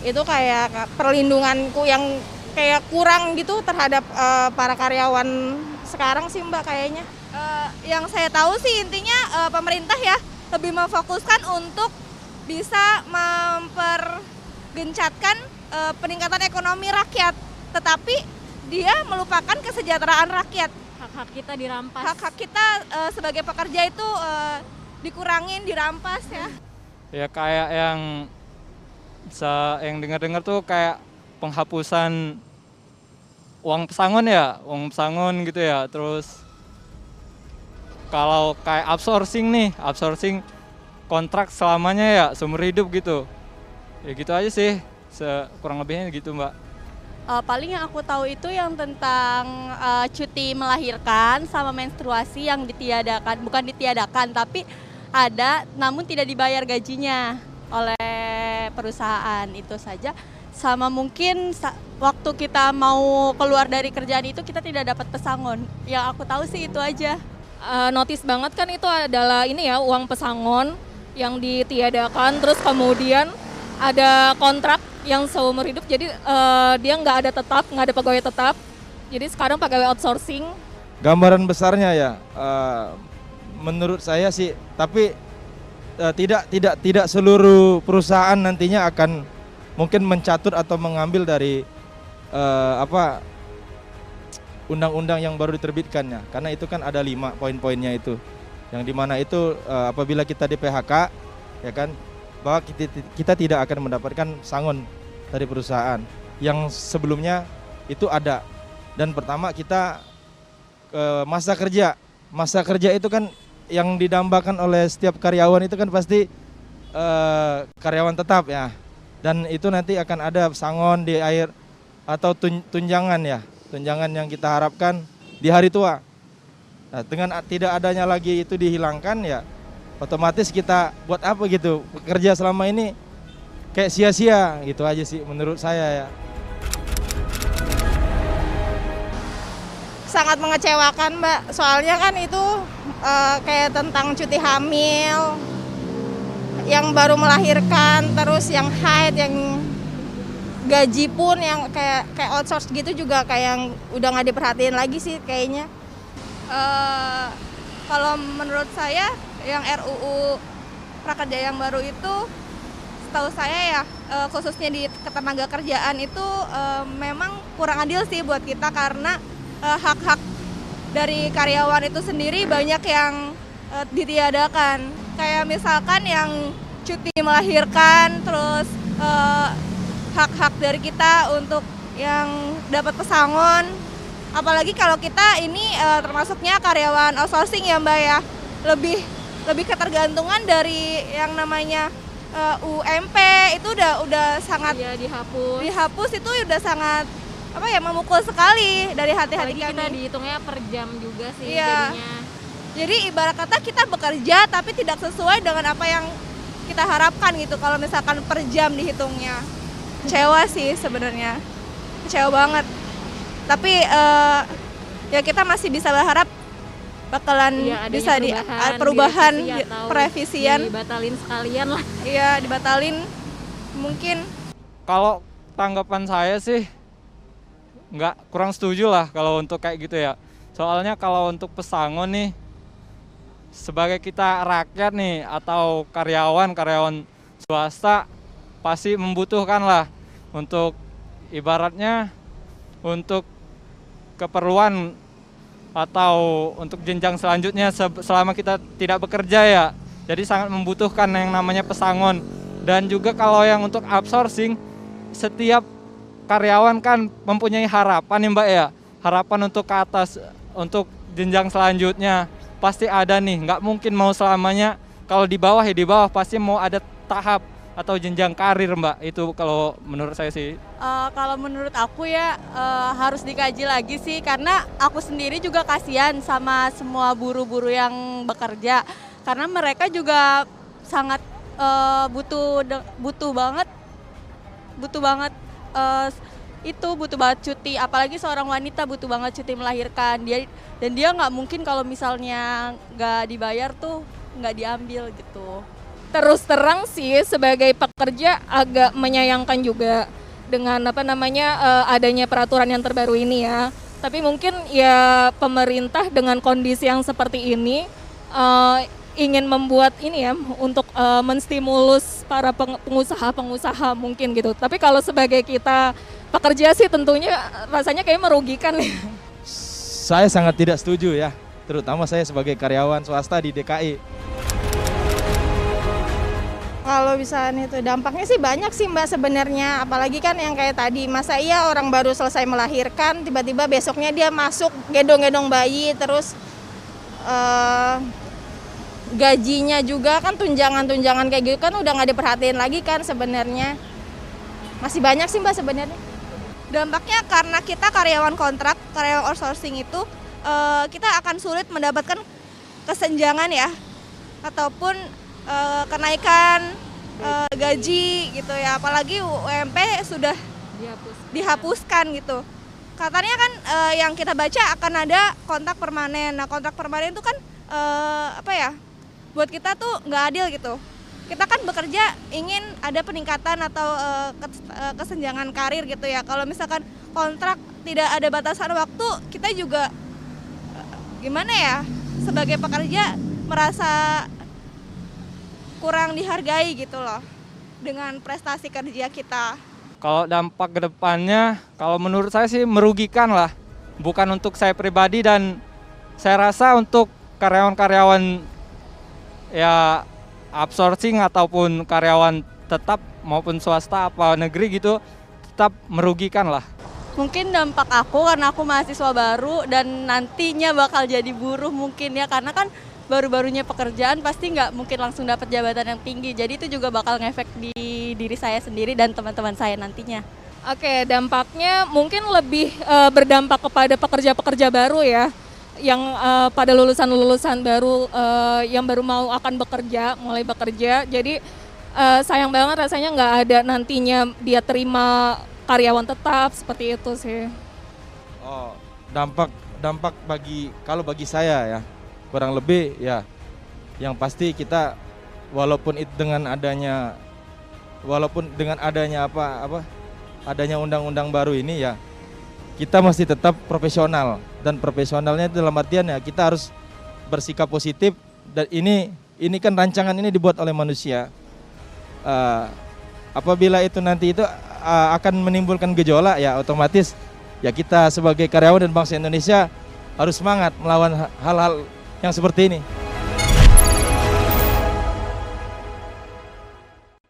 Itu kayak perlindunganku yang kayak kurang gitu terhadap para karyawan sekarang sih Mbak kayaknya. Yang saya tahu sih intinya pemerintah ya lebih memfokuskan untuk bisa mempergencatkan peningkatan ekonomi rakyat, tetapi dia melupakan kesejahteraan rakyat. Hak-hak kita dirampas. Hak-hak kita sebagai pekerja itu dikurangin, dirampas ya. Ya kayak yang dengar-dengar tuh kayak penghapusan uang pesangon gitu ya. Terus kalau kayak outsourcing kontrak selamanya ya, seumur hidup gitu. Ya gitu aja sih, kurang lebihnya gitu Mbak. Paling yang aku tahu itu yang tentang cuti melahirkan sama menstruasi yang ditiadakan, bukan ditiadakan tapi ada namun tidak dibayar gajinya oleh perusahaan, itu saja. Sama mungkin waktu kita mau keluar dari kerjaan itu kita tidak dapat pesangon. Yang aku tahu sih itu aja. Notice banget kan itu adalah ini ya, uang pesangon yang ditiadakan, terus kemudian ada kontrak yang seumur hidup, jadi dia nggak ada pegawai tetap, jadi sekarang pegawai outsourcing. Gambaran besarnya ya, menurut saya sih, tapi tidak seluruh perusahaan nantinya akan mungkin mencatur atau mengambil dari undang-undang yang baru diterbitkannya, karena itu kan ada 5 poin-poinnya itu, yang dimana itu apabila kita di PHK ya kan, bahwa kita tidak akan mendapatkan sangon dari perusahaan yang sebelumnya itu ada. Dan pertama kita masa kerja itu kan yang didambakan oleh setiap karyawan itu kan pasti karyawan tetap ya, dan itu nanti akan ada sangon di akhir atau tunjangan yang kita harapkan di hari tua. Nah, dengan tidak adanya lagi itu dihilangkan ya, otomatis kita buat apa gitu, bekerja selama ini kayak sia-sia gitu aja sih menurut saya ya. Sangat mengecewakan Mbak, soalnya kan itu kayak tentang cuti hamil, yang baru melahirkan, terus yang haid, yang gaji pun yang kayak outsource gitu juga kayak yang udah nggak diperhatiin lagi sih kayaknya. Kalau menurut saya yang RUU Prakerja yang baru itu, setahu saya ya khususnya di ketenaga kerjaan itu memang kurang adil sih buat kita, karena hak-hak dari karyawan itu sendiri banyak yang ditiadakan. Kayak misalkan yang cuti melahirkan, terus hak-hak dari kita untuk yang dapat pesangon. Apalagi kalau kita ini termasuknya karyawan outsourcing ya Mbak ya, lebih ketergantungan dari yang namanya UMP, itu udah sangat Ya, dihapus itu udah sangat memukul sekali dari hati-hati apalagi kami. kita dihitungnya per jam juga sih Iya. jadinya. Jadi ibarat kata kita bekerja tapi tidak sesuai dengan apa yang kita harapkan gitu kalau misalkan per jam dihitungnya. Kecewa sih sebenarnya, kecewa banget. Tapi ya kita masih bisa berharap bakalan Iya, adanya bisa perubahan direvisi atau perevisian. dibatalin sekalian lah. Iya, dibatalin mungkin. Kalau tanggapan saya sih kurang setuju lah kalau untuk kayak gitu ya. Soalnya kalau untuk pesangon nih, sebagai kita rakyat nih atau karyawan swasta pasti membutuhkan lah untuk ibaratnya untuk keperluan atau untuk jenjang selanjutnya selama kita tidak bekerja ya. Jadi sangat membutuhkan yang namanya pesangon. Dan juga kalau yang untuk outsourcing, setiap karyawan kan mempunyai harapan ya Mbak ya. Harapan untuk ke atas, untuk jenjang selanjutnya pasti ada nih. Nggak mungkin mau selamanya, kalau di bawah ya di bawah, pasti mau ada tahap atau jenjang karir Mbak. Itu kalau menurut saya sih. Kalau menurut aku ya harus dikaji lagi sih, karena aku sendiri juga kasihan sama semua buruh-buruh yang bekerja, karena mereka juga sangat butuh banget butuh banget cuti, apalagi seorang wanita butuh banget cuti melahirkan dan dia nggak mungkin kalau misalnya nggak dibayar tuh nggak diambil gitu. terus terang sih sebagai pekerja agak menyayangkan juga dengan adanya peraturan yang terbaru ini ya. Tapi mungkin ya pemerintah dengan kondisi yang seperti ini ingin membuat ini ya untuk menstimulus para pengusaha-pengusaha mungkin gitu. Tapi kalau sebagai kita pekerja sih tentunya rasanya kayak merugikan ya. Saya sangat tidak setuju ya, terutama saya sebagai karyawan swasta di DKI. Kalau misalnya itu dampaknya sih banyak sih Mbak sebenarnya, apalagi kan yang kayak tadi, masa iya orang baru selesai melahirkan tiba-tiba besoknya dia masuk gendong-gendong bayi, terus gajinya juga kan tunjangan-tunjangan kayak gitu kan udah nggak diperhatiin lagi kan sebenarnya. Masih banyak sih Mbak sebenarnya. Dampaknya karena kita karyawan kontrak, karyawan outsourcing itu kita akan sulit mendapatkan kesenjangan ya, ataupun kenaikan gaji gitu ya, apalagi UMP sudah dihapuskan gitu. Katanya kan yang kita baca akan ada kontrak permanen. Nah kontrak permanen itu kan buat kita tuh nggak adil gitu. Kita kan bekerja ingin ada peningkatan atau kesenjangan karir gitu ya. Kalau misalkan kontrak tidak ada batasan waktu, kita juga gimana ya, sebagai pekerja merasa kurang dihargai gitu loh dengan prestasi kerja kita. Kalau dampak ke depannya, kalau menurut saya sih merugikan lah. Bukan untuk saya pribadi, dan saya rasa untuk karyawan-karyawan ya outsourcing ataupun karyawan tetap maupun swasta apa negeri gitu, tetap merugikan lah. Mungkin dampak aku karena aku mahasiswa baru dan nantinya bakal jadi buruh mungkin ya, karena kan baru-barunya pekerjaan pasti nggak mungkin langsung dapat jabatan yang tinggi. Jadi itu juga bakal ngefek di diri saya sendiri dan teman-teman saya nantinya. Oke, dampaknya mungkin lebih berdampak kepada pekerja-pekerja baru ya, yang pada lulusan-lulusan baru yang baru mau akan mulai bekerja. Jadi sayang banget rasanya nggak ada nantinya dia terima karyawan tetap seperti itu sih. Oh, dampak kalau bagi saya ya, kurang lebih ya, yang pasti kita walaupun dengan adanya adanya undang-undang baru ini ya, kita masih tetap profesional, dan profesionalnya dalam artian ya kita harus bersikap positif. Dan ini kan rancangan ini dibuat oleh manusia. Apabila itu nanti itu akan menimbulkan gejolak ya, otomatis ya kita sebagai karyawan dan bangsa Indonesia harus semangat melawan hal-hal yang seperti ini.